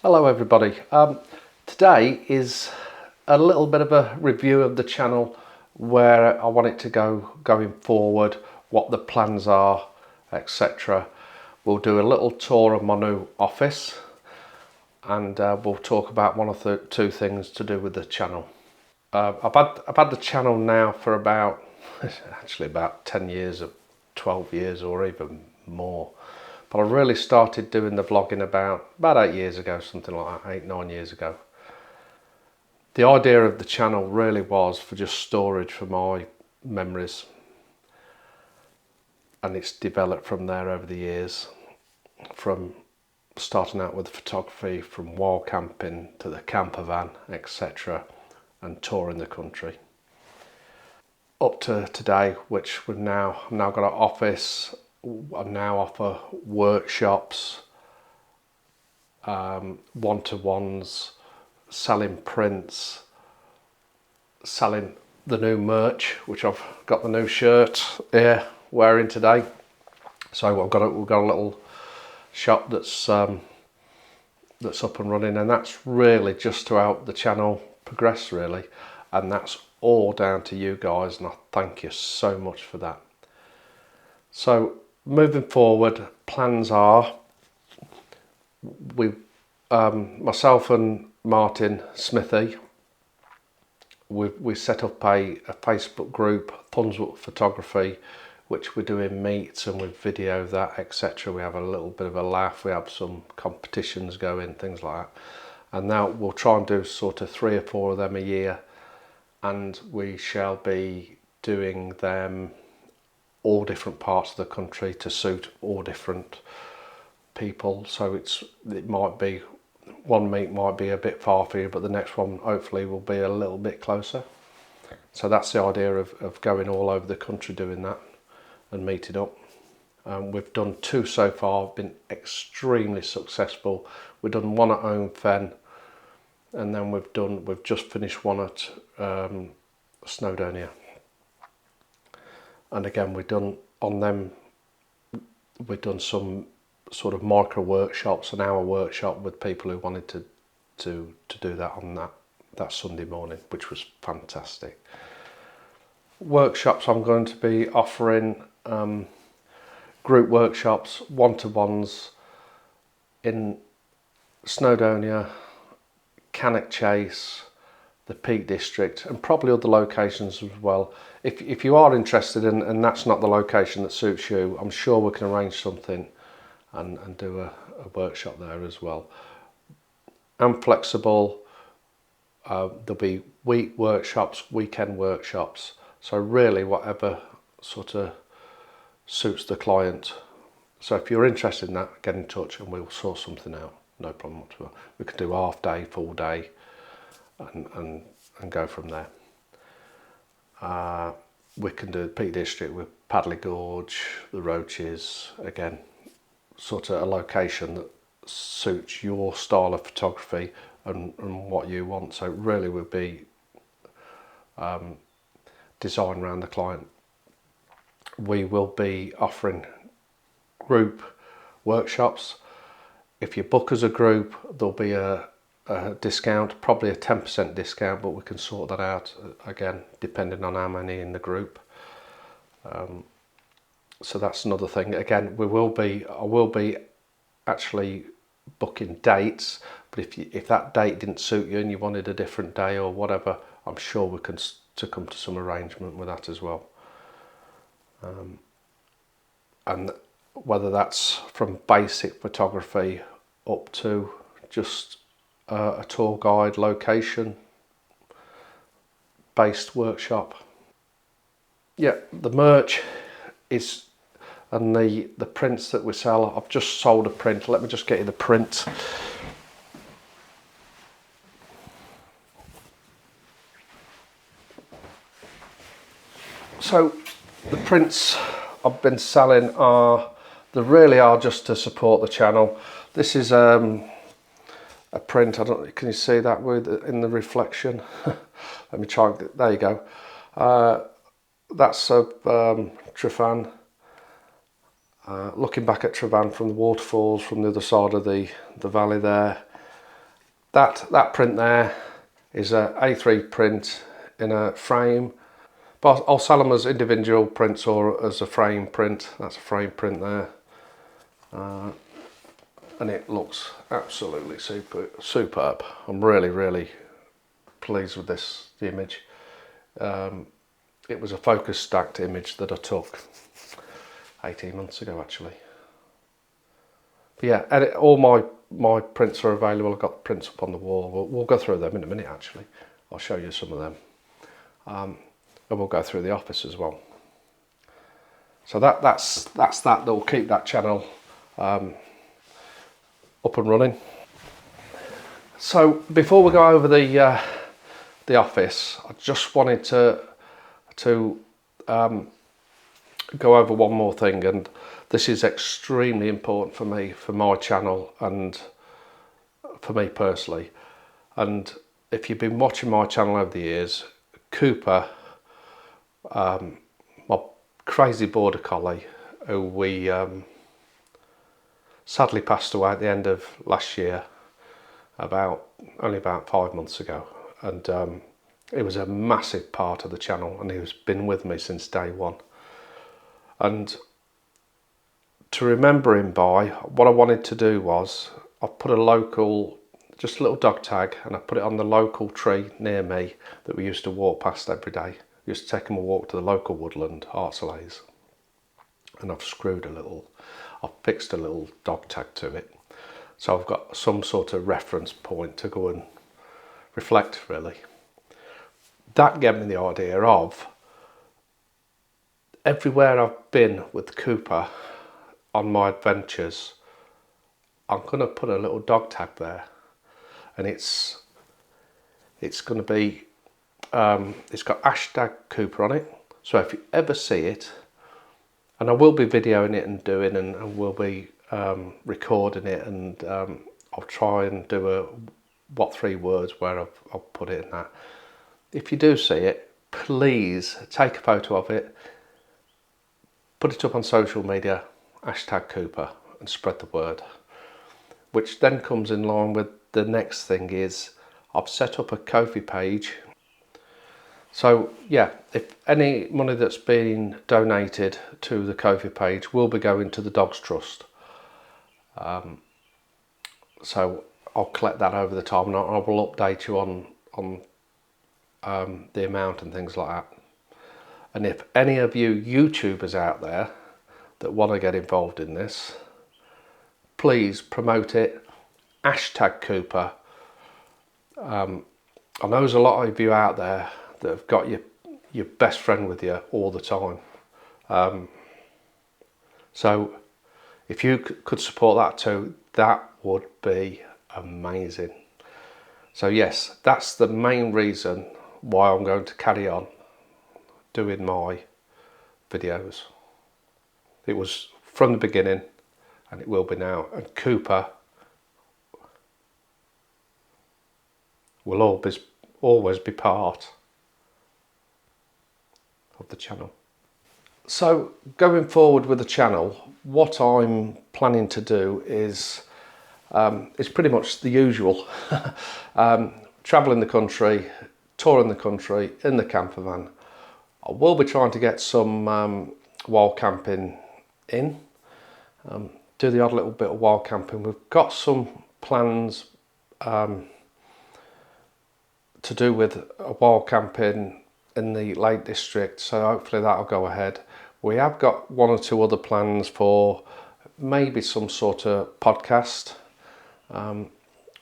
Hello everybody. Today is a little bit of a review of the channel, where I want it to go going forward, what the plans are, etc. We'll do a little tour of my new office, and we'll talk about one of the two things to do with the channel. I've had the channel now for about actually about 10 years, or 12 years, or even more. But I really started doing the vlogging about 8 years ago, something like that, 8-9 years ago. The idea of the channel really was for just storage for my memories, and it's developed from there over the years, from starting out with photography, from wild camping to the camper van, etc., and touring the country, up to today, which I've now got an office. I now offer workshops, one-to-ones, selling prints, selling the new merch, which I've got the new shirt here wearing today. So we've got a little shop that's up and running, and that's really just to help the channel progress, really, and that's all down to you guys, and I thank you so much for that. So moving forward, plans are myself and Martin Smithy, we set up a Facebook group, Thumbs-Up Photography, which we're doing meets and we video that, etc. We have a little bit of a laugh, we have some competitions going, things like that, and now we'll try and do sort of 3 or 4 of them a year, and we shall be doing them all different parts of the country to suit all different people. So it might be, one meet might be a bit far for you, but the next one hopefully will be a little bit closer. So that's the idea of going all over the country doing that and meeting up. We've done 2 so far, been extremely successful. We've done one at Home Fen, and then we've just finished one at Snowdonia. And again, we've done some sort of micro workshops, an hour workshop with people who wanted to do that on that Sunday morning, which was fantastic. Workshops, I'm going to be offering group workshops, one-to-ones in Snowdonia, Cannock Chase, the Peak District, and probably other locations as well. If you are interested and that's not the location that suits you, I'm sure we can arrange something and do a workshop there as well. I'm flexible. There'll be week workshops, weekend workshops, so really whatever sort of suits the client. So if you're interested in that, get in touch and we'll sort something out, no problem whatsoever. We could do half day, full day, and go from there. We can do the Peak District with Padley Gorge, the Roaches, again, sort of a location that suits your style of photography and what you want. So it really would be designed around the client. We will be offering group workshops. If you book as a group, there'll be a discount, probably a 10% discount, but we can sort that out again depending on how many in the group. So that's another thing. Again, I will be actually booking dates, but if that date didn't suit you and you wanted a different day or whatever, I'm sure we can come to some arrangement with that as well. And whether that's from basic photography up to just a tour guide, location based workshop. Yeah, the merch is, and the prints that we sell, I've just sold a print. Let me just get you the print. So the prints I've been selling they really are just to support the channel. This is a print, can you see that in the reflection? Let me try, there you go. That's a Trifan, looking back at Trifan from the waterfalls from the other side of the valley there. That print there is a A3 print in a frame, but I'll sell them as individual prints or as a frame print. That's a frame print there, and it looks absolutely superb. I'm really pleased with the image. It was a focus stacked image that I took 18 months ago actually. But yeah, all my prints are available. I've got prints up on the wall. We'll go through them in a minute actually. I'll show you some of them. And we'll go through the office as well. So that's that will keep that channel up and running. So before we go over the office, I just wanted to go over one more thing, and this is extremely important for me, for my channel, and for me personally. And if you've been watching my channel over the years, Cooper, my crazy border collie, who we sadly passed away at the end of last year, only about 5 months ago, and it was a massive part of the channel, and he's been with me since day one. And to remember him by, what I wanted to do was, I put just a little dog tag, and I put it on the local tree near me that we used to walk past every day. We used to take him a walk to the local woodland, Artselays, and I've fixed a little dog tag to it. So I've got some sort of reference point to go and reflect really. That gave me the idea of, everywhere I've been with Cooper on my adventures, I'm going to put a little dog tag there, and it's going to be, it's got hashtag Cooper on it. So if you ever see it, and I will be videoing it and doing, and we'll be recording it, and I'll try and do what 3 words where I'll put it in that. If you do see it, please take a photo of it, put it up on social media, hashtag Cooper, and spread the word. Which then comes in line with the next thing is, I've set up a Ko-fi page. So yeah, if any money that's been donated to the Ko-fi page will be going to the Dogs Trust. So I'll collect that over the time, and I will update you on the amount and things like that. And if any of you YouTubers out there that want to get involved in this, please promote it, hashtag Cooper. I know there's a lot of you out there that have got your best friend with you all the time. So if you could support that too, that would be amazing. So yes, that's the main reason why I'm going to carry on doing my videos. It was from the beginning, and it will be now. And Cooper will always be part of the channel. So going forward with the channel, what I'm planning to do is pretty much the usual. Traveling the country, touring the country in the camper van. I will be trying to get some wild camping in, do the odd little bit of wild camping. We've got some plans to do with a wild camping in the Lake District, so hopefully that'll go ahead. We have got 1 or 2 other plans for maybe some sort of podcast,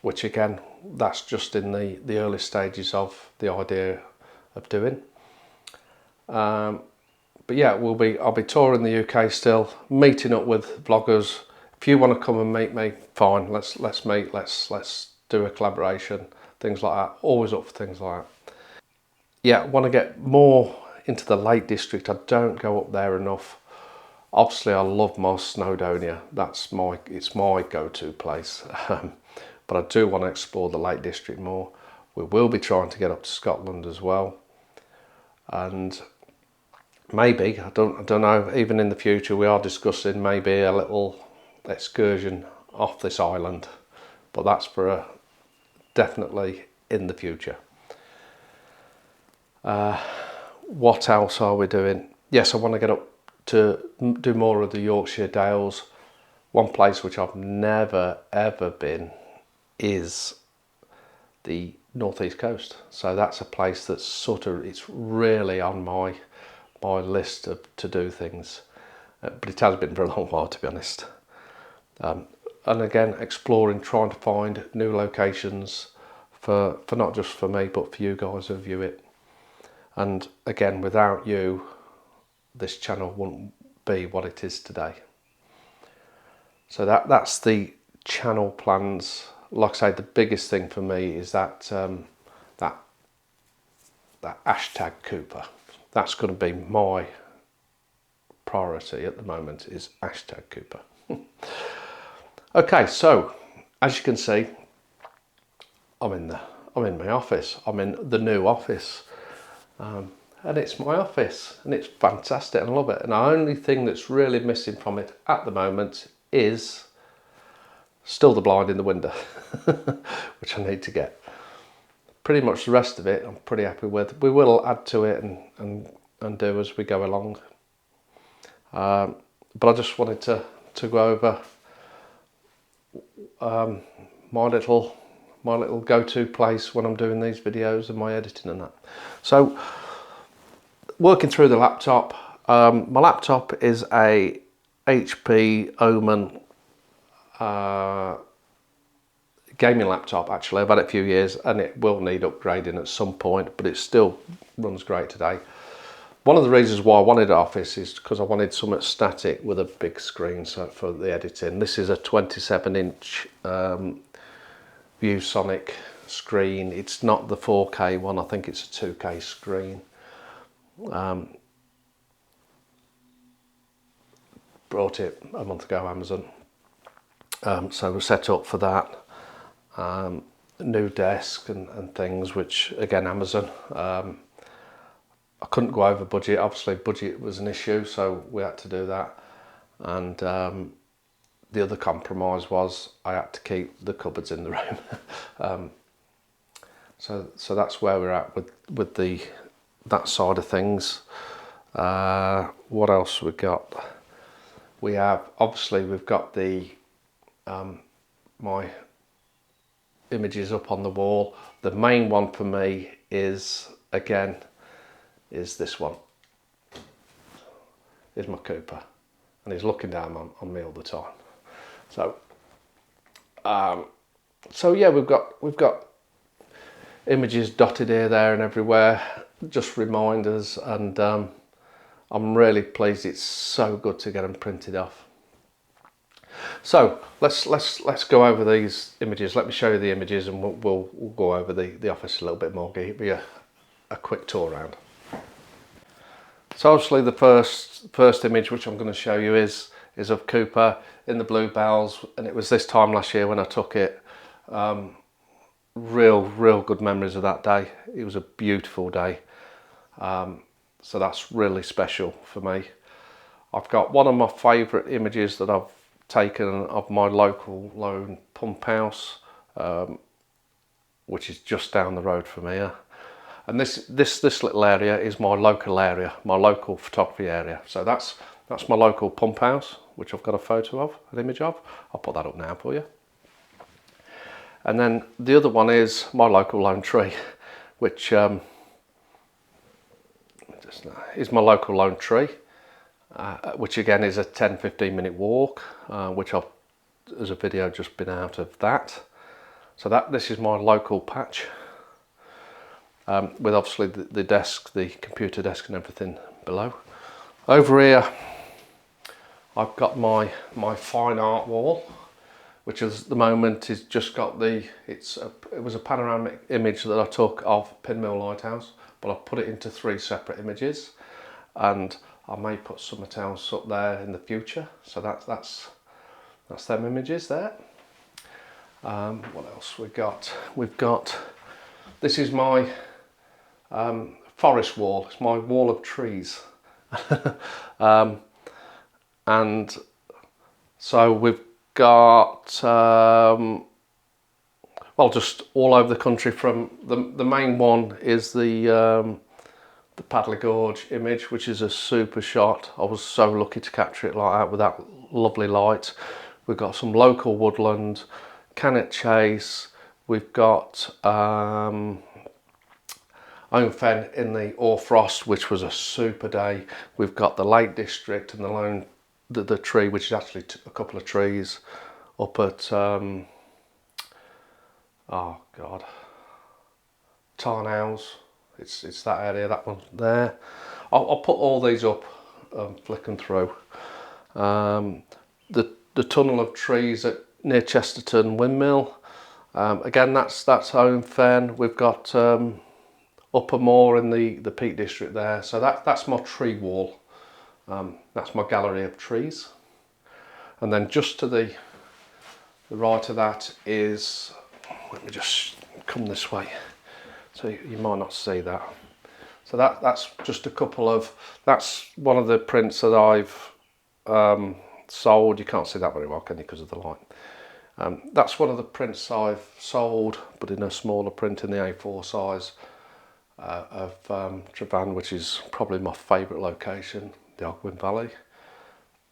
which again, that's just in the early stages of the idea of doing. But yeah, I'll be touring the UK still, meeting up with vloggers. If you want to come and meet me, fine. Let's meet. Let's do a collaboration. Things like that. Always up for things like that. Yeah, I want to get more into the Lake District. I don't go up there enough. Obviously, I love my Snowdonia. It's my go-to place. But I do want to explore the Lake District more. We will be trying to get up to Scotland as well, and maybe, I don't know, even in the future we are discussing maybe a little excursion off this island, but that's for a definitely in the future. What else are we doing? Yes, I want to get up to do more of the Yorkshire Dales. One place which I've never ever been is the northeast coast. So that's a place that's sort of, it's really on my list to do things. But it has been for a long while, to be honest. And again, exploring, trying to find new locations for not just for me, but for you guys who view it. And again, without you, this channel wouldn't be what it is today. So that's the channel plans. Like I say, the biggest thing for me is that that hashtag Cooper. That's going to be my priority at the moment, is hashtag Cooper. Okay, so as you can see, I'm in my office. I'm in the new office, and it's my office, and it's fantastic, and I love it. And the only thing that's really missing from it at the moment is still the blind in the window, which I need to get. Pretty much the rest of it I'm pretty happy with. We will add to it and do as we go along. But I just wanted to go over my little go-to place when I'm doing these videos and my editing and that. So working through the laptop, my laptop is a HP Omen gaming laptop. Actually, I've had it a few years and it will need upgrading at some point, but it still runs great today. One of the reasons why I wanted an office is because I wanted something static with a big screen, so for the editing. This is a 27-inch ViewSonic screen. It's not the 4K one, I think it's a 2K screen. Brought it a month ago, Amazon. So we're set up for that. New desk and things, which again, Amazon. I couldn't go over budget. Obviously, budget was an issue, so we had to do that. And the other compromise was I had to keep the cupboards in the room. So that's where we're at with that side of things. What else we got? We've got the my images up on the wall. The main one for me is this one. Is my Cooper, and he's looking down on me all the time. So yeah, we've got images dotted here, there, and everywhere, just reminders, and I'm really pleased. It's so good to get them printed off. So let's go over these images. Let me show you the images, and we'll go over the office a little bit more. Give you a quick tour around. So obviously the first image which I'm going to show you is of Cooper in the bluebells, and it was this time last year when I took it. Real good memories of that day. It was a beautiful day, so that's really special for me. I've got one of my favourite images that I've taken of my local lone pump house, which is just down the road from here. And this little area is my local photography area. So that's my local pump house, which I've got a photo of, an image of. I'll put that up now for you. And then the other one is my local lone tree, which is my local lone tree, which again is a 10-15 minute walk, which there's a video just been out of that. So this is my local patch. With obviously the desk, the computer desk and everything below. Over here I've got my fine art wall, which is at the moment is just got it was a panoramic image that I took of Pinmill Lighthouse, but I've put it into 3 separate images, and I may put something else up there in the future. So that's them images there. What else we got? This is my forest wall. It's my wall of trees. And so we've got well, just all over the country. From the main one is the Padley Gorge image, which is a super shot. I was so lucky to capture it like that with that lovely light. We've got some local woodland, Cannock Chase. We've got Owen Fen in the Orfrost, which was a super day. We've got the Lake District and the tree, which is actually a couple of trees up at oh god, Tarnhouse. It's that area, that one there. I'll put all these up, flicking through. The tunnel of trees near Chesterton Windmill. Again, that's Owen Fen. We've got Upper Moor in the Peak District there. So that's my tree wall. That's my gallery of trees. And then just to the right of that is, let me just come this way. So you might not see that. So that's just a couple of, that's one of the prints that I've sold. You can't see that very well, can you, because of the light. That's one of the prints I've sold, but in a smaller print in the A4 size of Travan, which is probably my favourite location, the Ogwen Valley.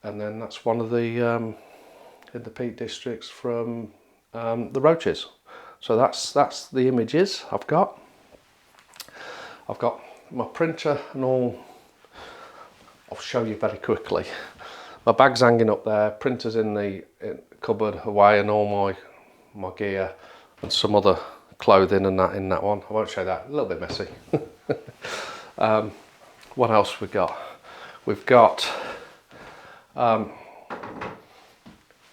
And then that's one of the in the Peak Districts from the Roaches. So that's the images I've got. I've got my printer and all. I'll show you very quickly. My bag's hanging up there, printer's in the cupboard away, and all my gear and some other clothing and that in that one. I won't show that, a little bit messy. What else we got? We've got a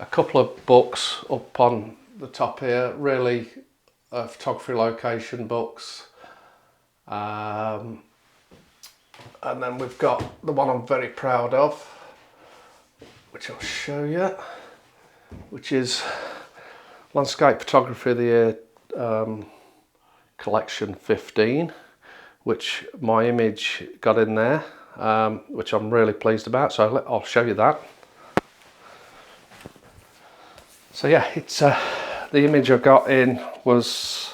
couple of books up on the top here, really photography location books. And then we've got the one I'm very proud of, which I'll show you, which is Landscape Photography of the Year Collection 15, which my image got in there, which I'm really pleased about. So I'll show you that. So yeah, it's the image I got in was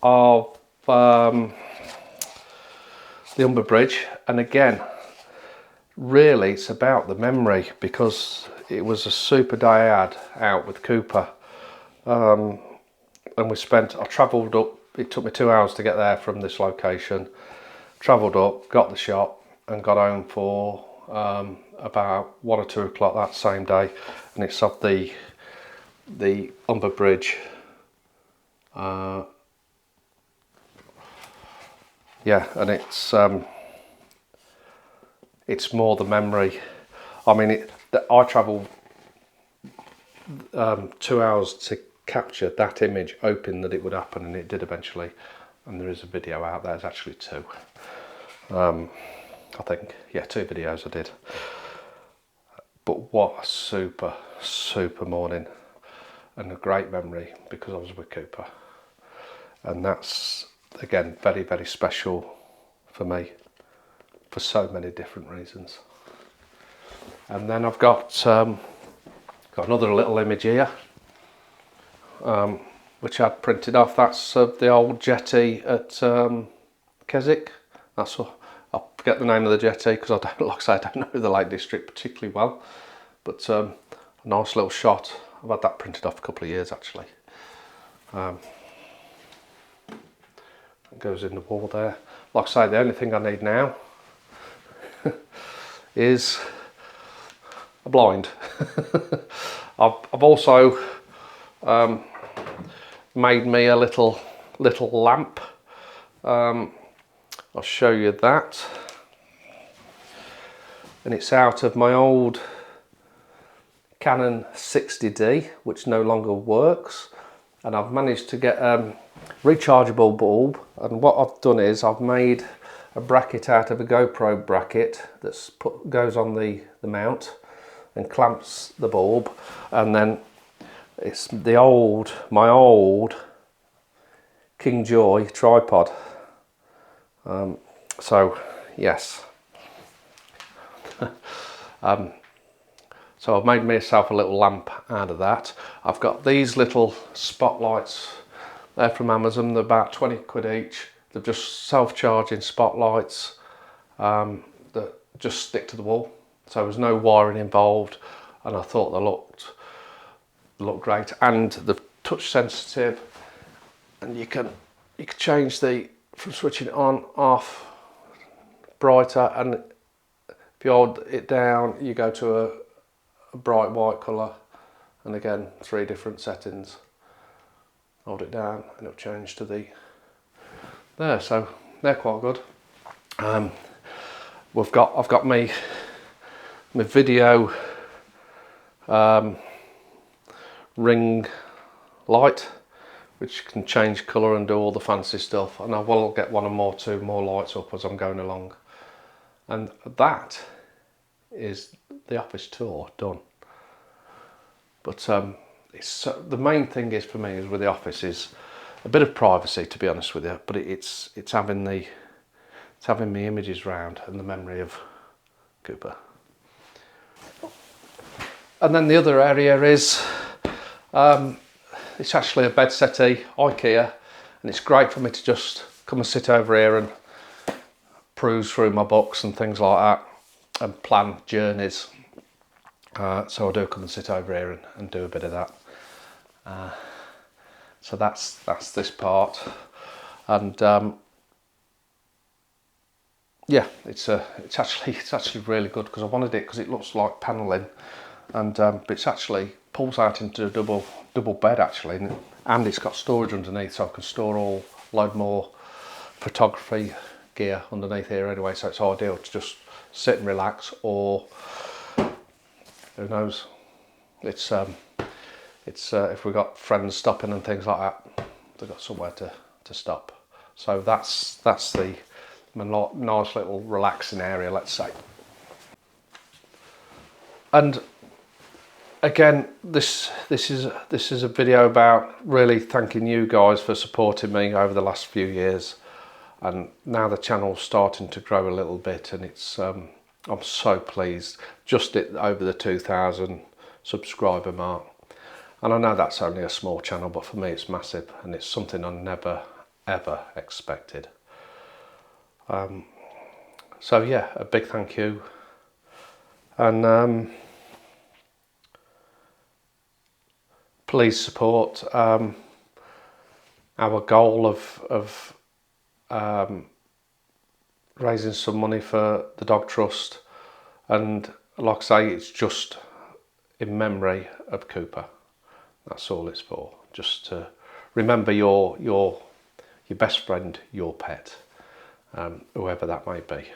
of the Humber Bridge, and again, really it's about the memory, because it was a super day I had out with Cooper, and I travelled up. It took me 2 hours to get there from this location. Travelled up, got the shot, and got home for about 1 or 2 o'clock that same day, and it's of the Humber Bridge. Yeah, and it's more the memory. I mean, I travelled 2 hours to capture that image, hoping that it would happen, and it did eventually. And there is a video out there. There's actually 2. I think, yeah, 2 videos I did. But what a super morning, and a great memory, because I was with Cooper. And that's, again, very special for me for so many different reasons. And then I've got another little image here, which I'd printed off. That's the old jetty at Keswick. That's what, I'll forget the name of the jetty, because I don't, like I say, I don't know the Lake District particularly well. But a nice little shot. I've had that printed off a couple of years actually. It goes in the wall there. Like I say, the only thing I need now is a blind. I've also made me a little lamp. I'll show you that. And it's out of my old Canon 60D, which no longer works. And I've managed to get a rechargeable bulb. And what I've done is I've made a bracket out of a GoPro bracket that goes on the mount and clamps the bulb. And then it's my old King Joy tripod. So yes. So I've made myself a little lamp out of that. I've got these little spotlights They're from Amazon. They're about 20 quid each. They're just self-charging spotlights that just stick to the wall. So there's no wiring involved, and I thought they looked great. And they're touch sensitive, and you can change from switching it on, off, brighter, and if you hold it down, you go to a bright white colour, and again 3 different settings. Hold it down and it'll change to there. So they're quite good. I've got my video ring light, which can change colour and do all the fancy stuff, and I will get 1 or 2 more lights up as I'm going along. And that is the office tour done. But the main thing is for me is with the office is a bit of privacy, to be honest with you, but it's having the images round and the memory of Cooper. And then the other area is it's actually a bed settee, Ikea, and it's great for me to just come and sit over here and peruse through my books and things like that and plan journeys. So I do come and sit over here and do a bit of that. So that's this part, and yeah, it's actually really good because I wanted it because it looks like panelling, and but it's actually pulls out into a double bed actually, and it's got storage underneath, so I can store a load more photography gear underneath here anyway. So it's ideal to just sit and relax, or who knows, it's if we've got friends stopping and things like that, they've got somewhere to stop. So that's the nice little relaxing area, let's say. And again, this is a video about really thanking you guys for supporting me over the last few years, and now the channel's starting to grow a little bit, and it's I'm so pleased, just over the 2,000 subscriber mark. And I know that's only a small channel, but for me it's massive, and it's something I never ever expected. So yeah, a big thank you, and please support our goal of raising some money for the Dog Trust, and like I say, it's just in memory of Cooper. That's all it's for. Just to remember your best friend, your pet, whoever that may be.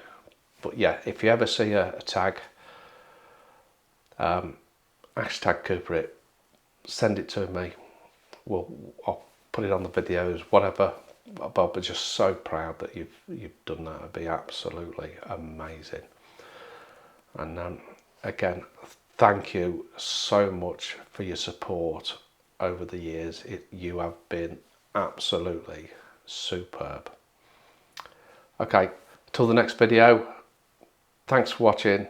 But yeah, if you ever see a tag, hashtag Cooper it, send it to me. I'll put it on the videos, whatever. But I'll be just so proud that you've done that. It'd be absolutely amazing. And again, thank you so much for your support over the years. You have been absolutely superb. Okay, till the next video, thanks for watching.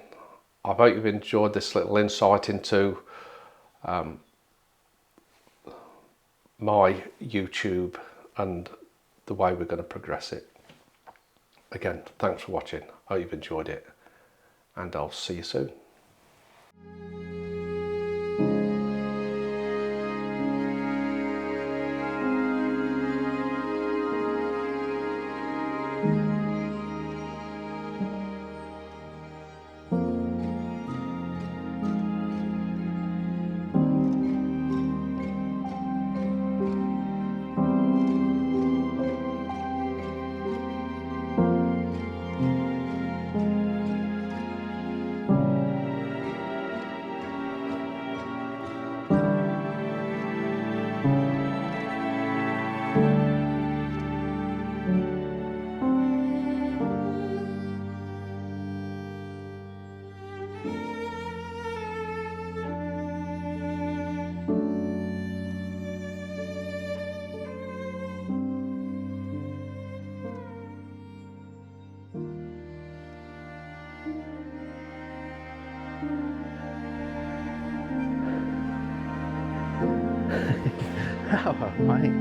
I hope you've enjoyed this little insight into my YouTube and the way we're going to progress it. Again, thanks for watching. I hope you've enjoyed it, and I'll see you soon. Hello, mate.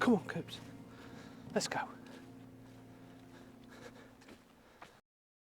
Come on, Coops. Let's go.